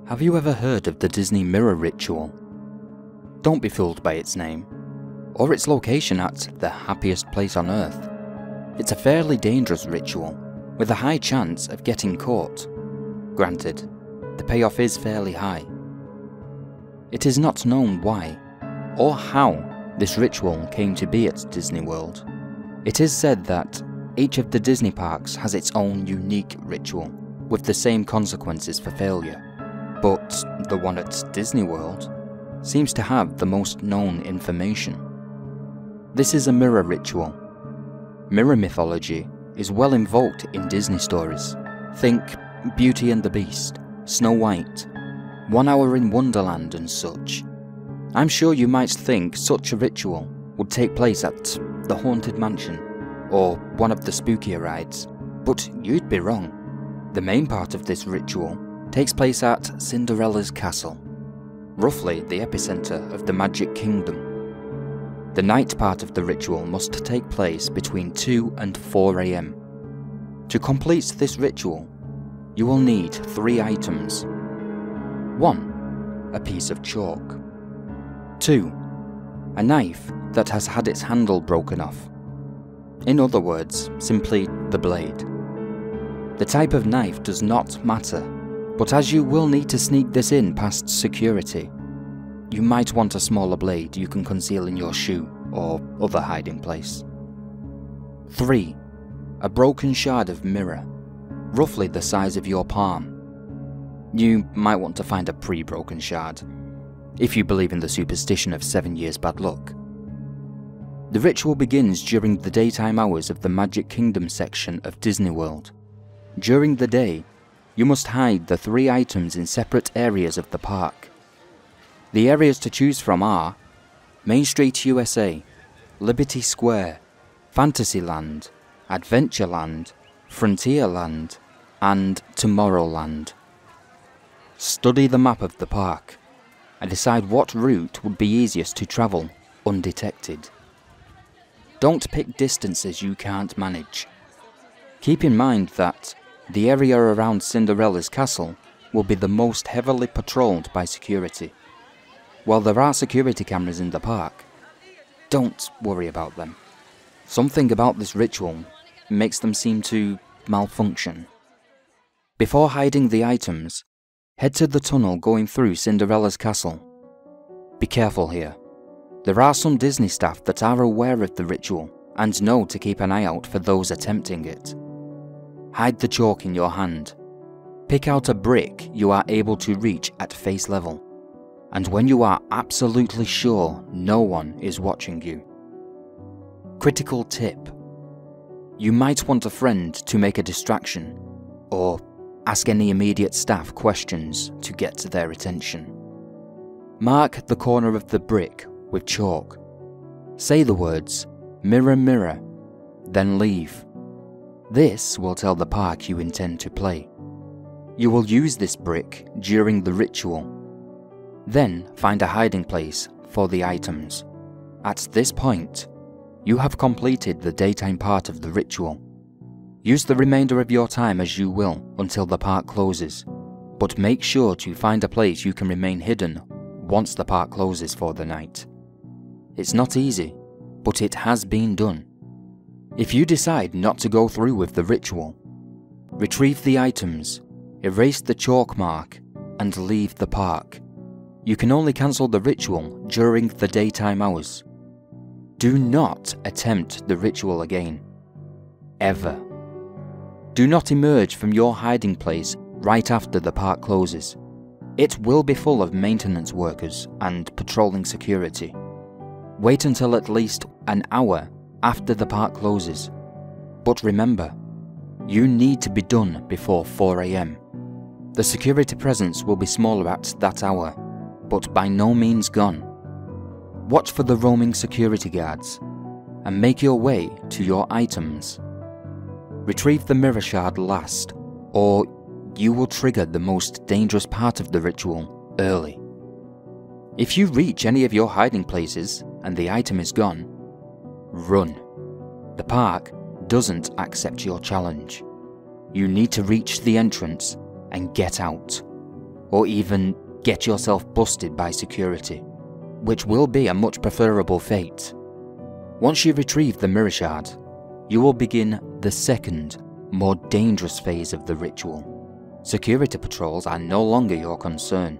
Have you ever heard of the Disney Mirror Ritual? Don't be fooled by its name, or its location at the happiest place on earth. It's a fairly dangerous ritual, with a high chance of getting caught. Granted, the payoff is fairly high. It is not known why, or how this ritual came to be at Disney World. It is said that each of the Disney parks has its own unique ritual, with the same consequences for failure. But the one at Disney World seems to have the most known information. This is a mirror ritual. Mirror mythology is well invoked in Disney stories. Think Beauty and the Beast, Snow White, 1 Hour in Wonderland and such. I'm sure you might think such a ritual would take place at the Haunted Mansion or one of the spookier rides, but you'd be wrong. The main part of this ritual takes place at Cinderella's castle, roughly the epicenter of the Magic Kingdom. The night part of the ritual must take place between 2 and 4 AM. To complete this ritual, you will need 3 items. 1. A piece of chalk. 2. A knife that has had its handle broken off. In other words, simply the blade. The type of knife does not matter, but as you will need to sneak this in past security, you might want a smaller blade you can conceal in your shoe or other hiding place. 3. A broken shard of mirror, roughly the size of your palm. You might want to find a pre-broken shard, if you believe in the superstition of 7 years bad luck. The ritual begins during the daytime hours of the Magic Kingdom section of Disney World. During the day, you must hide the 3 items in separate areas of the park. The areas to choose from are Main Street USA, Liberty Square, Fantasyland, Adventureland, Frontierland, and Tomorrowland. Study the map of the park and decide what route would be easiest to travel undetected. Don't pick distances you can't manage. Keep in mind that the area around Cinderella's castle will be the most heavily patrolled by security. While there are security cameras in the park, don't worry about them. Something about this ritual makes them seem to malfunction. Before hiding the items, head to the tunnel going through Cinderella's castle. Be careful here. There are some Disney staff that are aware of the ritual and know to keep an eye out for those attempting it. Hide the chalk in your hand. Pick out a brick you are able to reach at face level, and when you are absolutely sure no one is watching you. Critical tip. You might want a friend to make a distraction, or ask any immediate staff questions to get their attention. Mark the corner of the brick with chalk. Say the words, "Mirror, mirror," then leave. This will tell the park you intend to play. You will use this brick during the ritual. Then find a hiding place for the items. At this point, you have completed the daytime part of the ritual. Use the remainder of your time as you will until the park closes, but make sure to find a place you can remain hidden once the park closes for the night. It's not easy, but it has been done. If you decide not to go through with the ritual, retrieve the items, erase the chalk mark, and leave the park. You can only cancel the ritual during the daytime hours. Do not attempt the ritual again. Ever. Do not emerge from your hiding place right after the park closes. It will be full of maintenance workers and patrolling security. Wait until at least an hour after the park closes. But remember, you need to be done before 4 AM. The security presence will be smaller at that hour, but by no means gone. Watch for the roaming security guards and make your way to your items. Retrieve the mirror shard last, or you will trigger the most dangerous part of the ritual early. If you reach any of your hiding places and the item is gone, run. The park doesn't accept your challenge. You need to reach the entrance and get out. or even get yourself busted by security, which will be a much preferable fate. Once you retrieve the mirror shard, you will begin the second, more dangerous phase of the ritual. Security patrols are no longer your concern.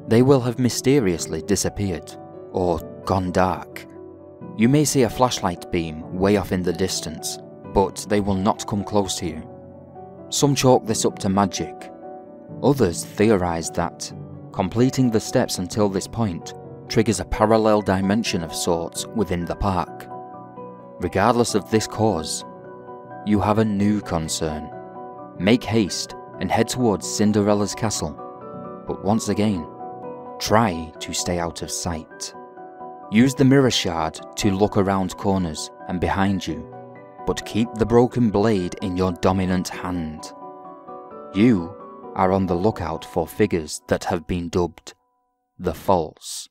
They will have mysteriously disappeared, or gone dark. You may see a flashlight beam way off in the distance, but they will not come close to you. Some chalk this up to magic. Others theorize that completing the steps until this point triggers a parallel dimension of sorts within the park. Regardless of this cause, you have a new concern. Make haste and head towards Cinderella's castle, but once again, try to stay out of sight. Use the mirror shard to look around corners and behind you, but keep the broken blade in your dominant hand. You are on the lookout for figures that have been dubbed the False.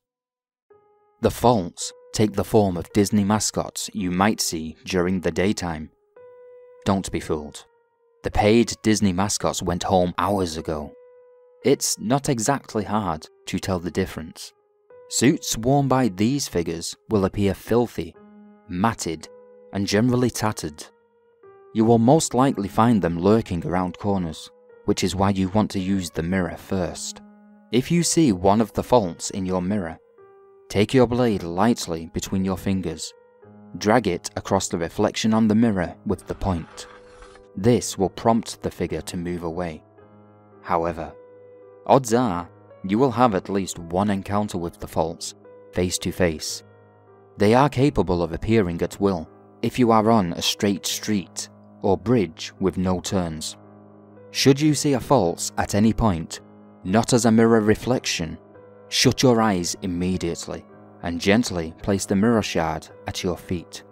The False take the form of Disney mascots you might see during the daytime. Don't be fooled. The paid Disney mascots went home hours ago. It's not exactly hard to tell the difference. Suits worn by these figures will appear filthy, matted, and generally tattered. You will most likely find them lurking around corners, which is why you want to use the mirror first. If you see one of the False in your mirror, take your blade lightly between your fingers. Drag it across the reflection on the mirror with the point. This will prompt the figure to move away. However, odds are you will have at least one encounter with the False, face to face. They are capable of appearing at will if you are on a straight street or bridge with no turns. Should you see a False at any point, not as a mirror reflection, shut your eyes immediately and gently place the mirror shard at your feet,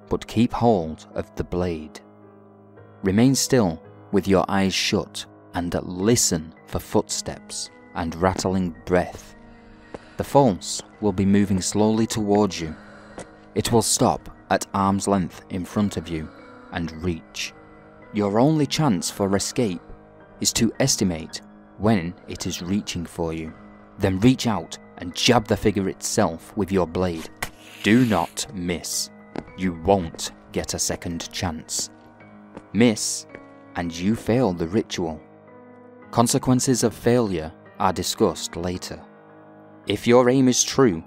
but keep hold of the blade. Remain still with your eyes shut and listen for footsteps and rattling breath. The False will be moving slowly towards you. It will stop at arm's length in front of you and reach. Your only chance for escape is to estimate when it is reaching for you. Then reach out and jab the figure itself with your blade. Do not miss. You won't get a second chance. Miss, and you fail the ritual. Consequences of failure are discussed later. If your aim is true,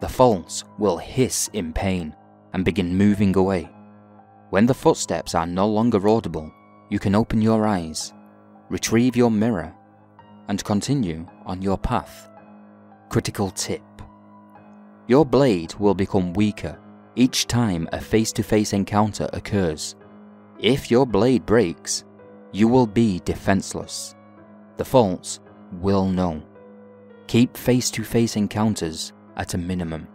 the False will hiss in pain and begin moving away. When the footsteps are no longer audible, you can open your eyes, retrieve your mirror, and continue on your path. Critical tip: your blade will become weaker each time a face-to-face encounter occurs. If your blade breaks, you will be defenseless. The False will know. Keep face-to-face encounters at a minimum.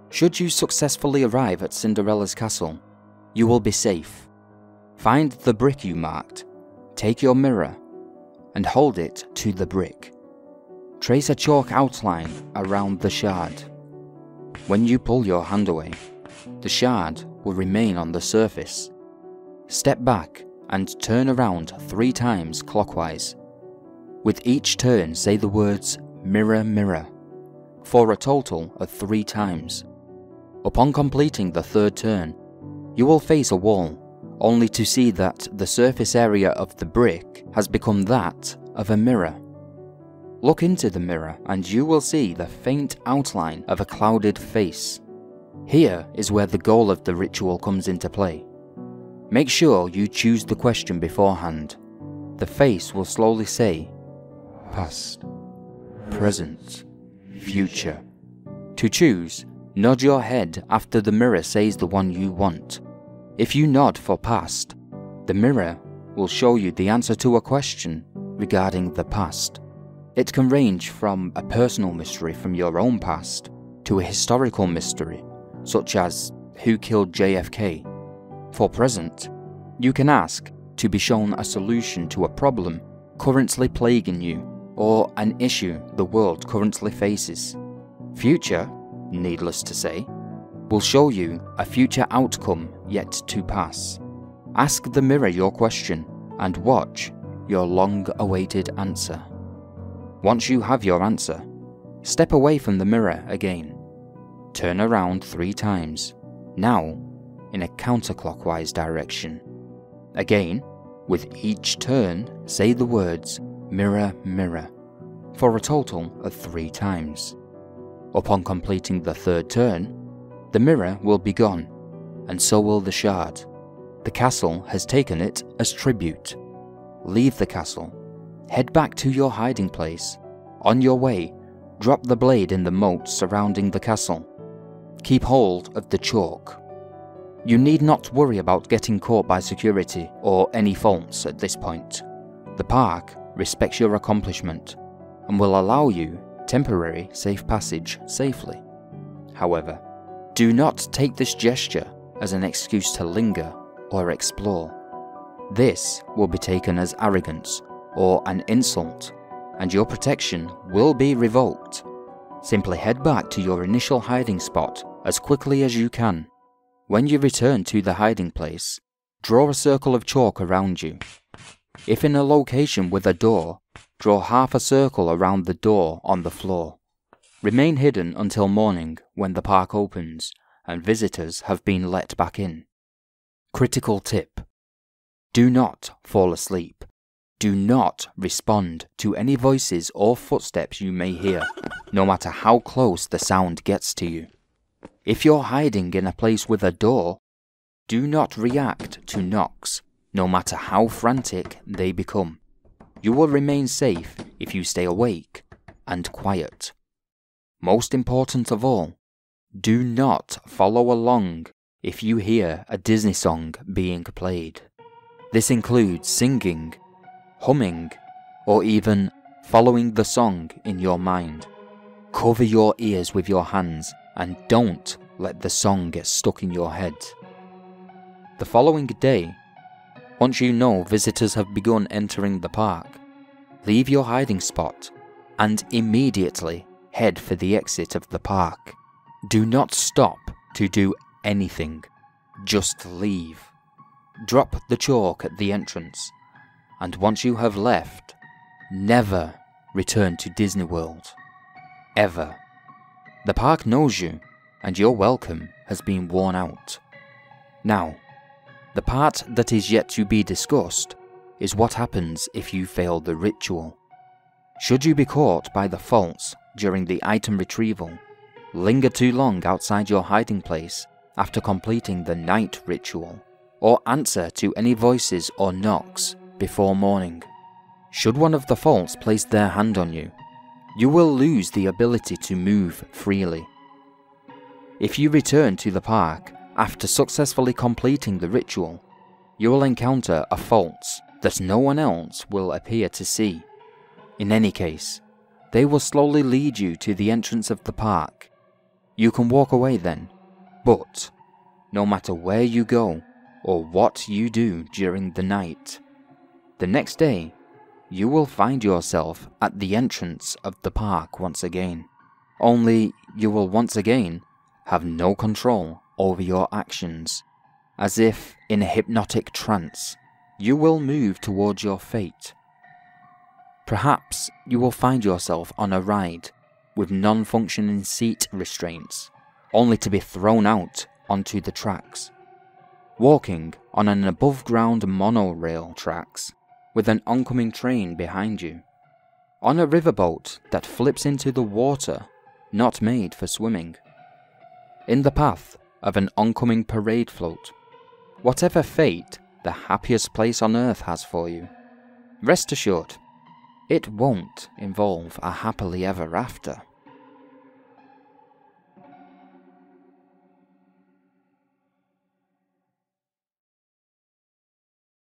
Should you successfully arrive at Cinderella's castle, you will be safe. Find the brick you marked, take your mirror, and hold it to the brick. Trace a chalk outline around the shard. When you pull your hand away, the shard will remain on the surface. Step back and turn around 3 times clockwise. With each turn, say the words "mirror, mirror," for a total of 3 times. Upon completing the 3rd turn, you will face a wall, only to see that the surface area of the brick has become that of a mirror. Look into the mirror and you will see the faint outline of a clouded face. Here is where the goal of the ritual comes into play. Make sure you choose the question beforehand. The face will slowly say, past, present, future. To choose, nod your head after the mirror says the one you want. If you nod for past, the mirror will show you the answer to a question regarding the past. It can range from a personal mystery from your own past to a historical mystery, such as who killed JFK. For present, you can ask to be shown a solution to a problem currently plaguing you or an issue the world currently faces. Future, needless to say, will show you a future outcome yet to pass. Ask the mirror your question and watch your long-awaited answer. Once you have your answer, step away from the mirror again. Turn around 3 times, now in a counterclockwise direction. Again, with each turn, say the words "mirror, mirror" for a total of 3 times. Upon completing the 3rd turn, the mirror will be gone, and so will the shard. The castle has taken it as tribute. Leave the castle. Head back to your hiding place. On your way, drop the blade in the moat surrounding the castle. Keep hold of the chalk. You need not worry about getting caught by security or any faults at this point. The park respects your accomplishment and will allow you temporary safe passage safely. However, do not take this gesture as an excuse to linger or explore. This will be taken as arrogance or an insult, and your protection will be revoked. Simply head back to your initial hiding spot as quickly as you can. When you return to the hiding place, draw a circle of chalk around you. If in a location with a door, draw half a circle around the door on the floor. Remain hidden until morning when the park opens and visitors have been let back in. Critical tip: do not fall asleep. Do not respond to any voices or footsteps you may hear, no matter how close the sound gets to you. If you're hiding in a place with a door, do not react to knocks, no matter how frantic they become. You will remain safe if you stay awake and quiet. Most important of all, do not follow along if you hear a Disney song being played. This includes singing, humming, or even following the song in your mind. Cover your ears with your hands and don't let the song get stuck in your head. The following day, once you know visitors have begun entering the park, leave your hiding spot and immediately head for the exit of the park. Do not stop to do anything, just leave. Drop the chalk at the entrance, and once you have left, never return to Disney World. Ever. The park knows you, and your welcome has been worn out. Now, the part that is yet to be discussed is what happens if you fail the ritual. Should you be caught by the faults during the item retrieval, linger too long outside your hiding place after completing the night ritual, or answer to any voices or knocks before morning. Should one of the faults place their hand on you, you will lose the ability to move freely. If you return to the park after successfully completing the ritual, you will encounter a fault that no one else will appear to see. In any case, they will slowly lead you to the entrance of the park. You can walk away then, but no matter where you go or what you do during the night, the next day you will find yourself at the entrance of the park once again. Only you will once again have no control over your actions. As if in a hypnotic trance, you will move towards your fate. Perhaps you will find yourself on a ride with non-functioning seat restraints, only to be thrown out onto the tracks. Walking on an above-ground monorail tracks with an oncoming train behind you. On a riverboat that flips into the water, not made for swimming. In the path of an oncoming parade float. Whatever fate the happiest place on earth has for you, rest assured, it won't involve a happily ever after.